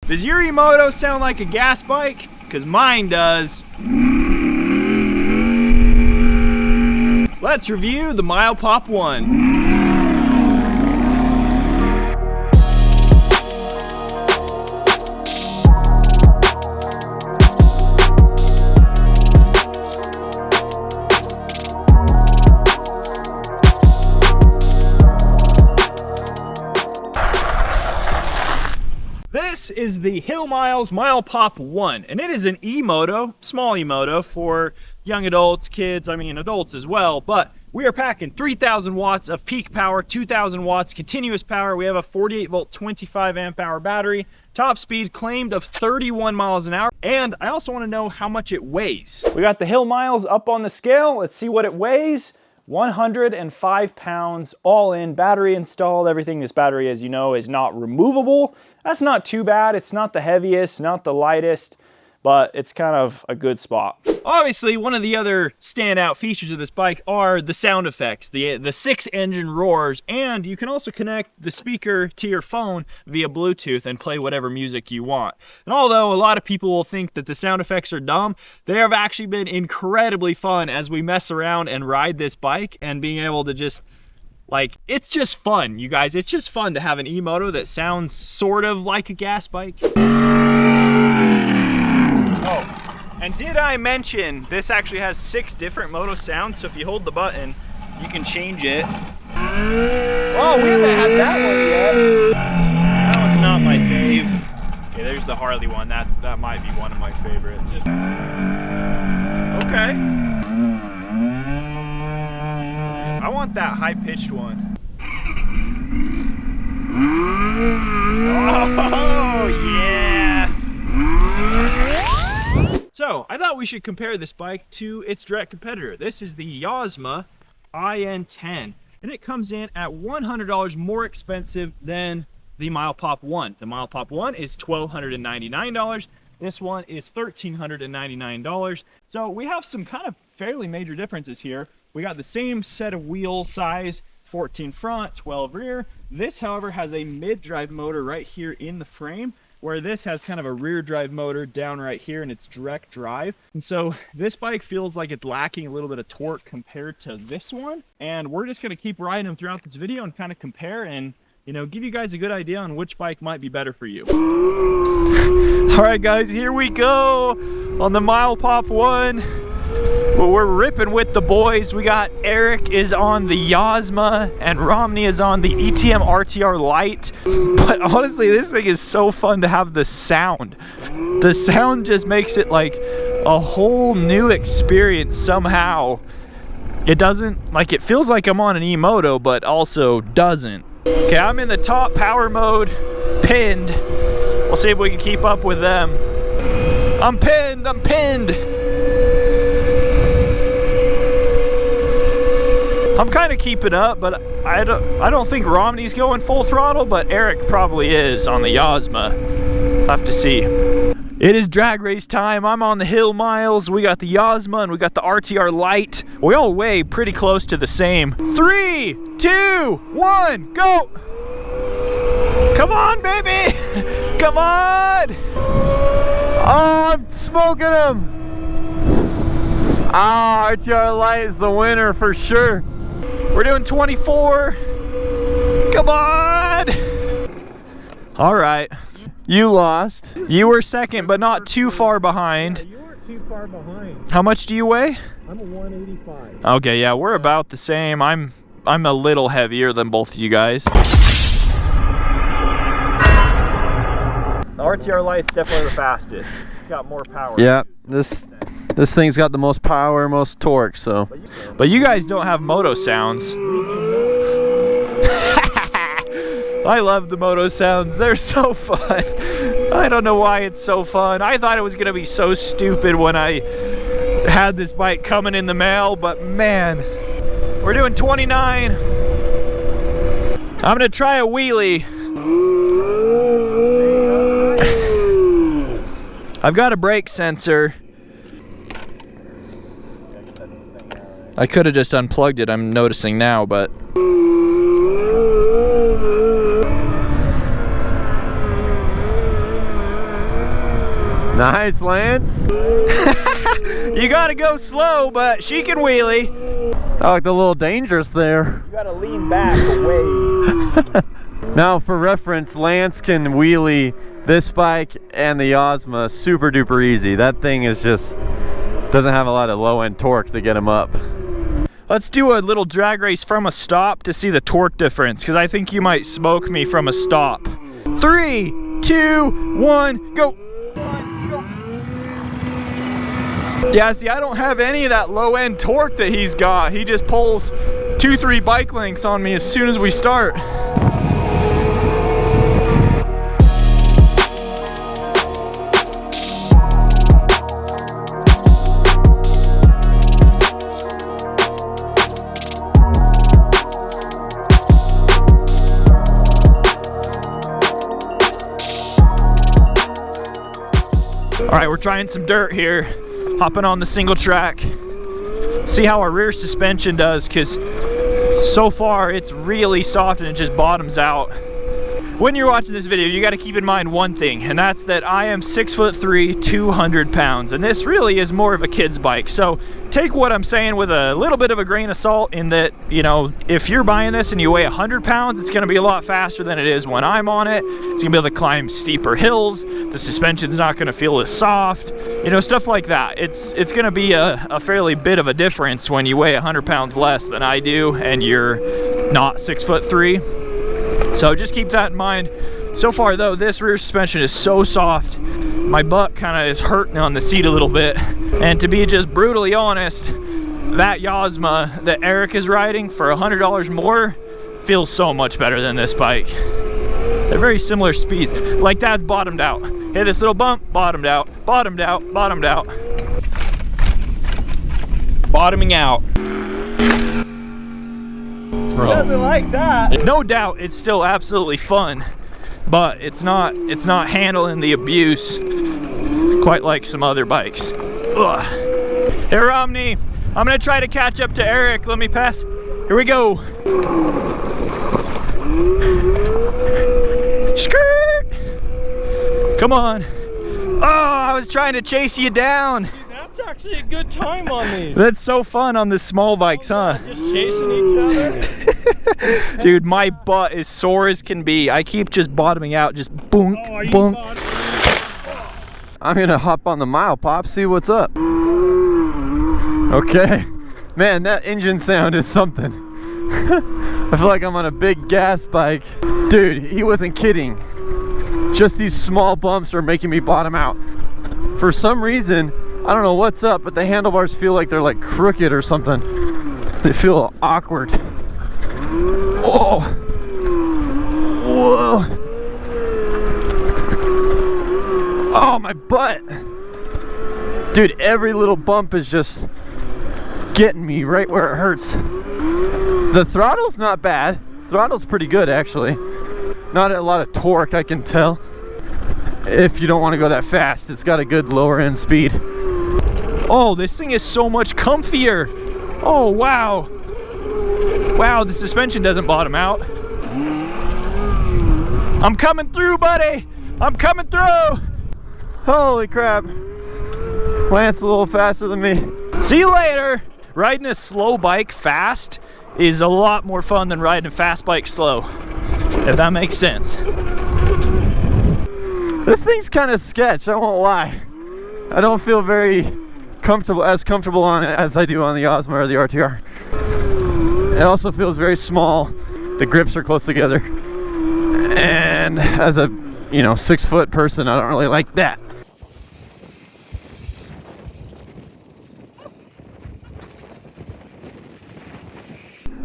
Does your e-moto sound like a gas bike? Because mine does. Let's review the Milepuff One. This is the Hill Miles Milepuff One, and it is an e-moto, small e-moto for young adults, kids, I mean adults as well, but we are packing 3,000 watts of peak power, 2,000 watts continuous power. We have a 48 volt, 25 amp hour battery, top speed claimed of 31 miles an hour, and I also want to know how much it weighs. We got the Hill Miles up on the scale. Let's see what it weighs. 105 pounds all in, battery installed, everything. This battery, as you know, is not removable. That's not too bad. It's not the heaviest, not the lightest, but it's kind of a good spot. Obviously, one of the other standout features of this bike are the sound effects, the 6-engine roars, and you can also connect the speaker to your phone via Bluetooth and play whatever music you want. And although a lot of people will think that the sound effects are dumb, they have actually been incredibly fun as we mess around and ride this bike, and being able to just, like, it's just fun, you guys. It's just fun to have an e-moto that sounds sort of like a gas bike. And did I mention this actually has 6 different moto sounds, so if you hold the button, you can change it. Oh, we haven't had that one yet. That one's not my fave. Okay, there's the Harley one. That might be one of my favorites. Just... okay. I want that high-pitched one. Oh, yeah. So, I thought we should compare this bike to its direct competitor. This is the YOSMA IN10, and it comes in at $100 more expensive than the Milepuff One. The Milepuff One is $1,299. This one is $1,399. So we have some kind of fairly major differences here. We got the same set of wheel size, 14 front, 12 rear. This, however, has a mid-drive motor right here in the frame, where this has kind of a rear drive motor down right here and it's direct drive. And so this bike feels like it's lacking a little bit of torque compared to this one. And we're just gonna keep riding them throughout this video and kind of compare and, you know, give you guys a good idea on which bike might be better for you. All right, guys, here we go on the Milepuff One. Well, we're ripping with the boys. We got Eric is on the YOSMA and Romney is on the ETM RTR Lite. But honestly, this thing is so fun to have the sound. The sound just makes it like a whole new experience somehow. It doesn't, like, it feels like I'm on an e-moto, but also doesn't. Okay, I'm in the top power mode, pinned. We'll see if we can keep up with them. I'm pinned, I'm pinned. I'm kind of keeping up, but I don't think Romney's going full throttle, but Eric probably is on the YOSMA. We'll have to see. It is drag race time. I'm on the Hill Miles. We got the YOSMA and we got the RTR Lite. We all weigh pretty close to the same. 3, 2, 1, go! Come on, baby! Come on! Oh, I'm smoking him! Ah, RTR Lite is the winner for sure. We're doing 24. Come on! All right. You lost. You were second, but not too far behind. Yeah, you weren't too far behind. How much do you weigh? I'm a 185. Okay, yeah, we're about the same. I'm a little heavier than both of you guys. The RTR Lite's definitely the fastest. It's got more power. Yeah, this thing's got the most power, most torque, so. But you guys don't have moto sounds. I love the moto sounds. They're so fun. I don't know why it's so fun. I thought it was gonna be so stupid when I had this bike coming in the mail, but man. We're doing 29. I'm gonna try a wheelie. I've got a brake sensor. I could have just unplugged it, I'm noticing now, but... Nice, Lance. You gotta go slow, but she can wheelie. I like the little dangerous there. You gotta lean back a ways. Now, for reference, Lance can wheelie this bike and the YOSMA super duper easy. That thing is just doesn't have a lot of low end torque to get him up. Let's do a little drag race from a stop to see the torque difference, because I think you might smoke me from a stop. 3, 2, 1, go. Yeah, see, I don't have any of that low end torque that he's got. He just pulls 2-3 bike lengths on me as soon as we start. All right, we're trying some dirt here, hopping on the single track. See how our rear suspension does, because so far it's really soft and it just bottoms out. When you're watching this video, you got to keep in mind one thing, and that's that I am 6'3", 200 pounds, and this really is more of a kid's bike. So take what I'm saying with a little bit of a grain of salt, in that, you know, if you're buying this and you weigh 100 pounds, it's going to be a lot faster than it is when I'm on it. It's going to be able to climb steeper hills. The suspension's not going to feel as soft, you know, stuff like that. It's going to be a fairly bit of a difference when you weigh 100 pounds less than I do and you're not 6'3". So just keep that in mind. So far though, this rear suspension is so soft, my butt kind of is hurting on the seat a little bit. And to be just brutally honest, that YOSMA that Eric is riding for $100 more feels so much better than this bike. They're very similar speeds. Like that, bottomed out. Hit this little bump, bottomed out, bottomed out, bottomed out. Bottoming out. Who doesn't like that? No doubt it's still absolutely fun, but it's not handling the abuse quite like some other bikes. Ugh. Hey Romney, I'm gonna try to catch up to Eric. Let me pass. Here we go. Skirt! Come on. Oh, I was trying to chase you down. That's actually a good time on these. That's so fun on the small bikes, huh? Just chasing each other. Dude, my butt is sore as can be. I keep just bottoming out, just boonk, boonk. I'm gonna hop on the Milepuff, see what's up. Okay. Man, that engine sound is something. I feel like I'm on a big gas bike. Dude, he wasn't kidding. Just these small bumps are making me bottom out. For some reason, I don't know what's up, but the handlebars feel like they're like crooked or something. They feel awkward. Oh! Whoa! Oh, my butt! Dude, every little bump is just getting me right where it hurts. The throttle's not bad. Throttle's pretty good, actually. Not a lot of torque, I can tell. If you don't want to go that fast, it's got a good lower end speed. Oh, this thing is so much comfier. Oh, wow. Wow, the suspension doesn't bottom out. I'm coming through, buddy. I'm coming through. Holy crap. Lance a little faster than me. See you later. Riding a slow bike fast is a lot more fun than riding a fast bike slow, if that makes sense. This thing's kind of sketch, I won't lie. I don't feel very comfortable on it as I do on the YOSMA or the RTR. It also feels very small. The grips are close together. And as a, 6-foot person, I don't really like that.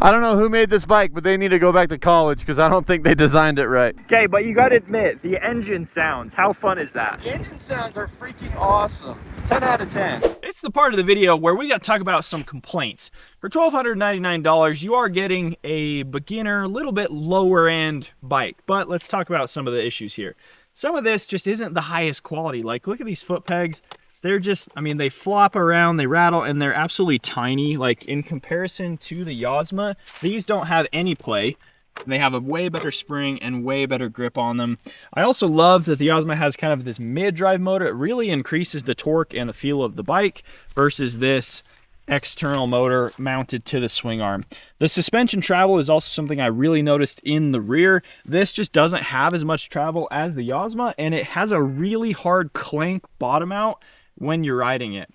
I don't know who made this bike, but they need to go back to college because I don't think they designed it right. Okay, but you gotta admit, the engine sounds, how fun is that? The engine sounds are freaking awesome. 10 out of 10. It's the part of the video where we got to talk about some complaints. For $1,299, you are getting a beginner, little bit lower end bike, but let's talk about some of the issues here. Some of this just isn't the highest quality. Like, look at these foot pegs. They're just, they flop around, they rattle, and they're absolutely tiny. Like, in comparison to the YOSMA, these don't have any play. They have a way better spring and way better grip on them. I also love that the YOSMA has kind of this mid-drive motor. It really increases the torque and the feel of the bike versus this external motor mounted to the swing arm. The suspension travel is also something I really noticed in the rear. This just doesn't have as much travel as the YOSMA, and it has a really hard clank bottom out when you're riding it.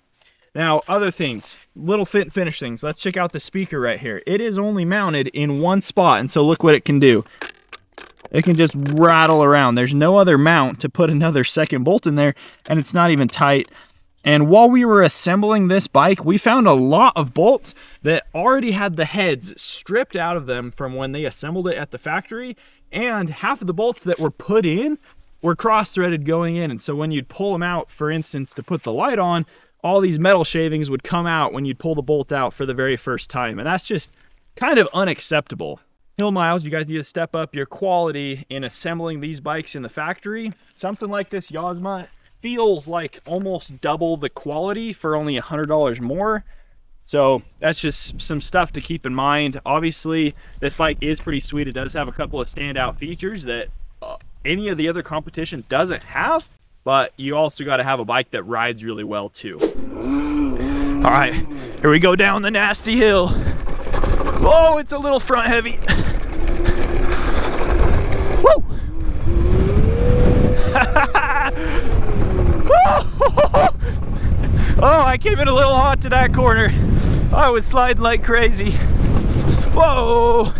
Now, other things, little fit and finish things. Let's check out the speaker right here. It is only mounted in one spot, and so look what it can do. It can just rattle around. There's no other mount to put another second bolt in there, and it's not even tight. And while we were assembling this bike, we found a lot of bolts that already had the heads stripped out of them from when they assembled it at the factory, and half of the bolts that were put in were cross-threaded going in. And so when you'd pull them out, for instance, to put the light on, all these metal shavings would come out when you'd pull the bolt out for the very first time. And that's just kind of unacceptable. Hill Miles, you guys need to step up your quality in assembling these bikes in the factory. Something like this YOSMA feels like almost double the quality for only $100 more. So that's just some stuff to keep in mind. Obviously, this bike is pretty sweet. It does have a couple of standout features that any of the other competition doesn't have. But you also got to have a bike that rides really well too. All right, here we go down the nasty hill. Oh, it's a little front heavy. Woo! Oh, I came in a little hot to that corner. I was sliding like crazy. Whoa!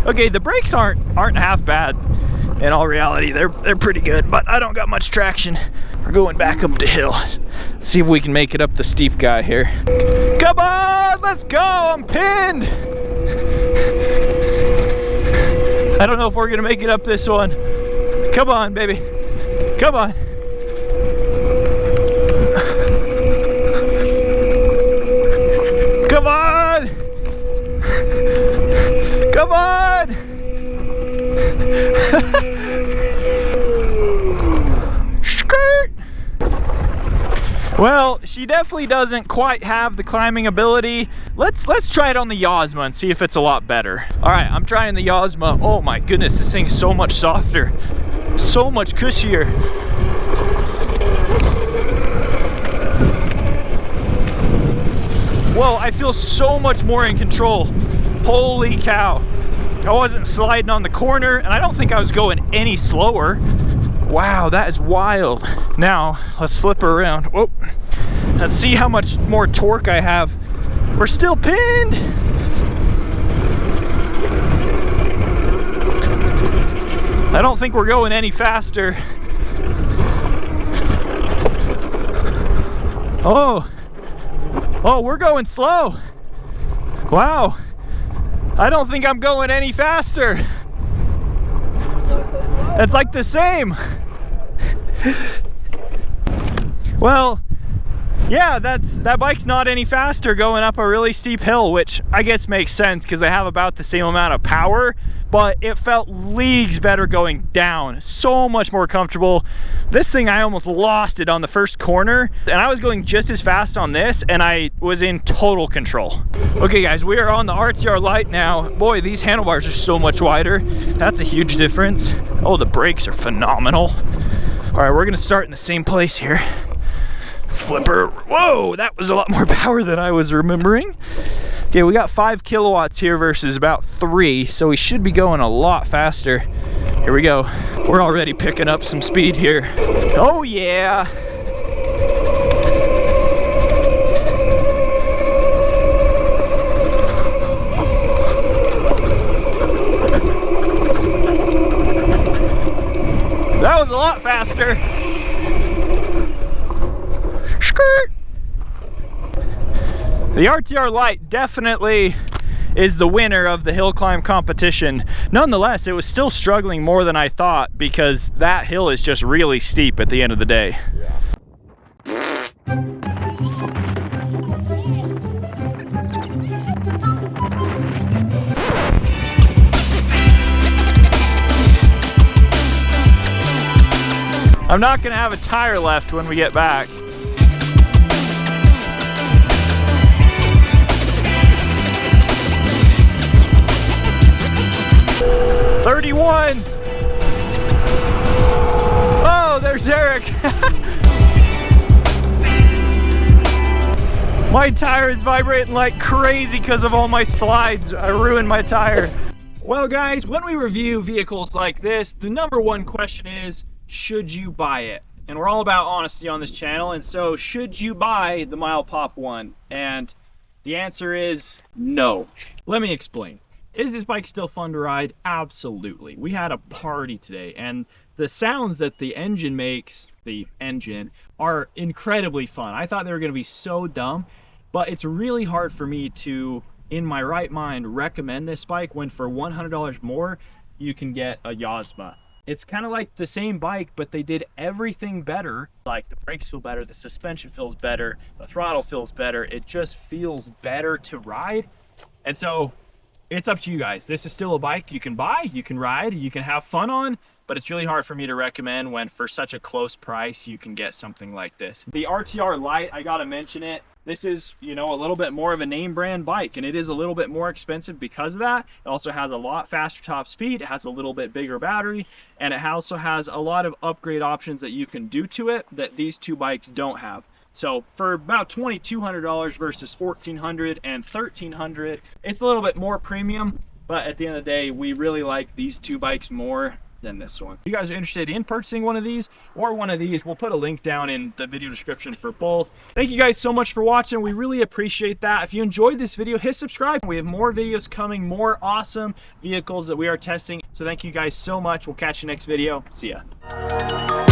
Okay, the brakes aren't half bad. In all reality, they're pretty good, but I don't got much traction. We're going back up the hill. Let's see if we can make it up the steep guy here. Come on, let's go, I'm pinned. I don't know if we're gonna make it up this one. Come on, baby, come on. Come on. Come on. Skirt! Well, she definitely doesn't quite have the climbing ability. Let's try it on the YOSMA and see if it's a lot better. All right, I'm trying the YOSMA. Oh my goodness, this thing's so much softer, so much cushier. Whoa, I feel so much more in control. Holy cow. I wasn't sliding on the corner, and I don't think I was going any slower. Wow, that is wild. Now, let's flip her around. Whoa. Let's see how much more torque I have. We're still pinned. I don't think we're going any faster. Oh, we're going slow. Wow. I don't think I'm going any faster. It's like the same. Well, yeah, that bike's not any faster going up a really steep hill, which I guess makes sense because they have about the same amount of power, but it felt leagues better going down. So much more comfortable. This thing, I almost lost it on the first corner, and I was going just as fast on this, and I was in total control. Okay guys, we are on the RTR Lite now. Boy, these handlebars are so much wider. That's a huge difference. Oh, the brakes are phenomenal. All right, we're gonna start in the same place here. Flipper. Whoa, that was a lot more power than I was remembering. Okay, we got 5 kilowatts here versus about 3, so we should be going a lot faster. Here we go. We're already picking up some speed here. Oh yeah. That was a lot faster. Skirt. The RTR Lite definitely is the winner of the hill climb competition. Nonetheless, it was still struggling more than I thought because that hill is just really steep at the end of the day. Yeah. I'm not gonna have a tire left when we get back. 31. Oh, there's Eric. My tire is vibrating like crazy because of all my slides. I ruined my tire. Well guys, when we review vehicles like this, the number one question is, should you buy it? And we're all about honesty on this channel, and so should you buy the Milepuff One? And the answer is no. Let me explain. Is this bike still fun to ride? Absolutely. We had a party today, and the sounds that the engine makes, are incredibly fun. I thought they were gonna be so dumb, but it's really hard for me to, in my right mind, recommend this bike when for $100 more, you can get a YOSMA. It's kind of like the same bike, but they did everything better. Like the brakes feel better, the suspension feels better, the throttle feels better. It just feels better to ride. And so it's up to you guys. This is still a bike you can buy, you can ride, you can have fun on, but it's really hard for me to recommend when for such a close price, you can get something like this. The RTR Lite, I gotta mention it. This is, you know, a little bit more of a name brand bike, and it is a little bit more expensive because of that. It also has a lot faster top speed, it has a little bit bigger battery, and it also has a lot of upgrade options that you can do to it that these two bikes don't have. So for about $2,200 versus $1,400 and $1,300, it's a little bit more premium, but at the end of the day, we really like these two bikes more than this one. If you guys are interested in purchasing one of these or one of these, we'll put a link down in the video description for both. Thank you guys so much for watching. We really appreciate that. If you enjoyed this video, hit subscribe. We have more videos coming, more awesome vehicles that we are testing. So thank you guys so much. We'll catch you next video. See ya.